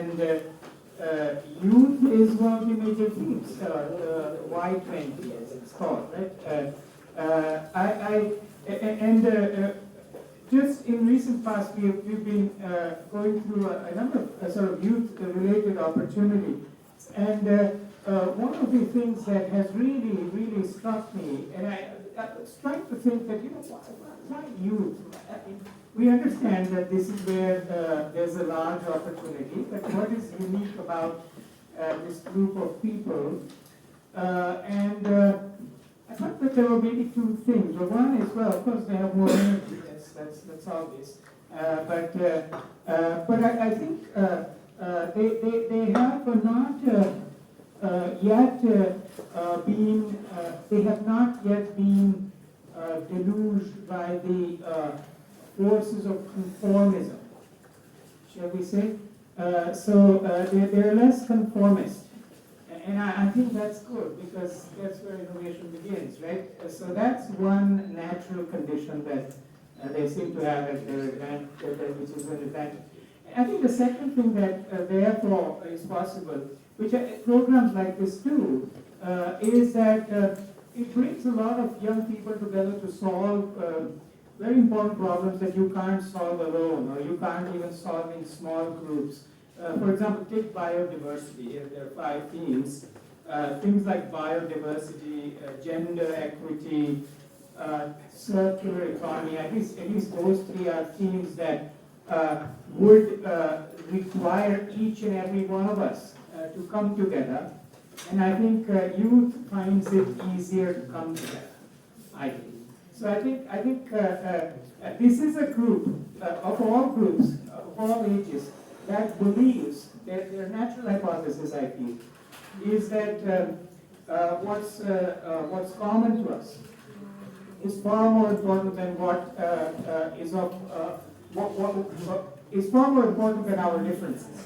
and youth is one of the major themes, Y20 as it's called, right? Just in recent past, we've been going through a number of sort of youth-related opportunities, and one of the things that has really struck me, and I was trying to think that, why youth? I mean, we understand that this is where there's a large opportunity, but what is unique about this group of people? I thought that there were maybe two things. Well, one is, well, of course, they have more energy. That's obvious. But I think they have not yet been. They have not yet been deluged by the forces of conformism, shall we say? They're less conformist. And I think that's good, because that's where innovation begins, right? So that's one natural condition that they seem to have at their event, which is an advantage. I think the second thing that therefore is possible, which programs like this do, is that it brings a lot of young people together to solve very important problems that you can't solve alone, or you can't even solve in small groups. For example, take biodiversity. Here there are 5 themes. Things like biodiversity, gender equity, circular economy. At least those 3 are themes that would require each and every one of us to come together. And I think youth finds it easier to come together, I think. So I think this is a group of all groups, of all ages, that believes that their natural hypothesis, I feel, is that what's common to us is far more important than what is far more important than our differences.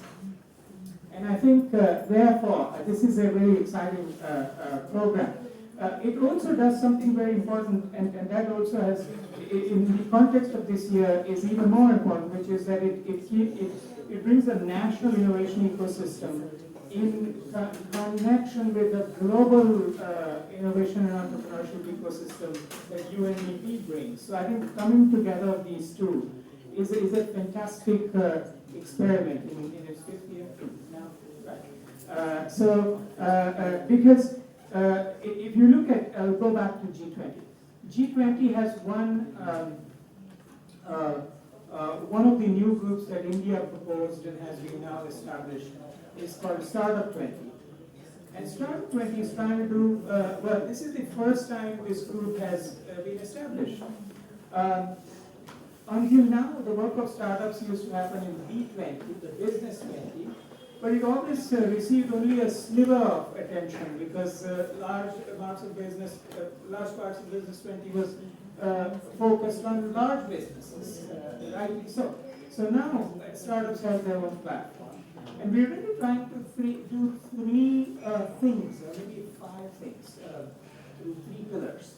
And I think, therefore, this is a very exciting program. It also does something very important, and that also has, in the context of this year, is even more important, which is that it brings a national innovation ecosystem in connection with the global innovation and entrepreneurship ecosystem that UNDP brings. So I think coming together of these two is a fantastic experiment in its 50th now. Right? Because if you look at, I'll go back to G20. G20 has one of the new groups that India proposed and has been now established is called Startup 20. And Startup 20 is trying to do, well, this is the first time this group has been established. Until now, the work of startups used to happen in B20, the business 20, but it always received only a sliver of attention because large parts of business 20 was focused on large businesses, rightly so. So now startups have their own platform, and we're really trying to do 3 things, or maybe 5 things, 3 pillars.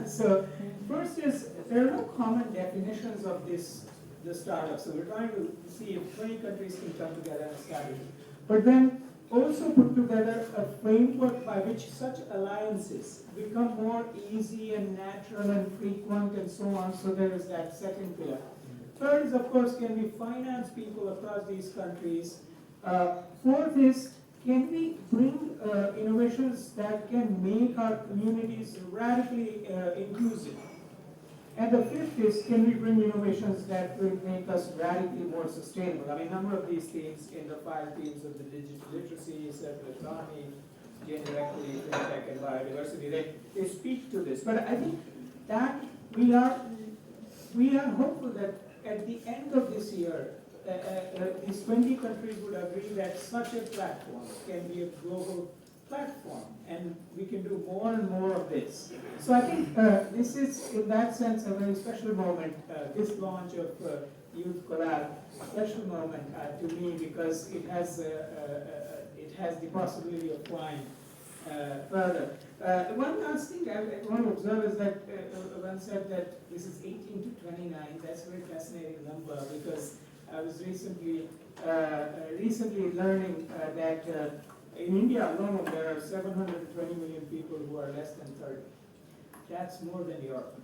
So first is, there are no common definitions of the startup. So we're trying to see if 20 countries can come together and establish it. But then also put together a framework by which such alliances become more easy and natural and frequent and so on. So there is that second pillar. Third is, of course, can we finance people across these countries? Fourth is, can we bring innovations that can make our communities radically inclusive? And the fifth is, can we bring innovations that will make us radically more sustainable? I mean, a number of these themes in the 5 themes of the digital literacy, circular economy, gender equity, fintech, and biodiversity, they speak to this. But I think that we are hopeful that at the end of this year, these 20 countries would agree that such a platform can be a global platform, and we can do more and more of this. So I think this is, in that sense, a very special moment, this launch of Youth Collab, a special moment to me, because it has the possibility of flying further. One last thing I want to observe is that one said that this is 18 to 29. That's a very fascinating number, because I was recently recently learning that in India alone there are 720 million people who are less than 30. That's more than Europe.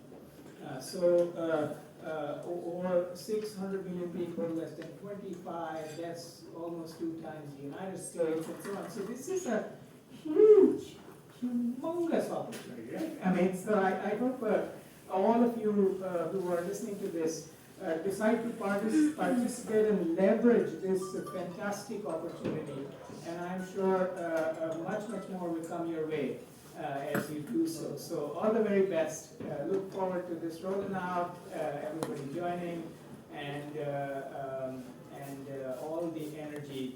Over 600 million people less than 25, that's almost 2 times the United States and so on. So this is a huge, humongous opportunity, right? I mean, so I hope all of you who are listening to this decide to participate and leverage this fantastic opportunity. And I'm sure much more will come your way as you do so. So all the very best. Look forward to this rolling out, everybody joining, and all the energy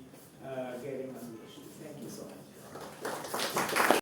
getting unleashed. Thank you so much.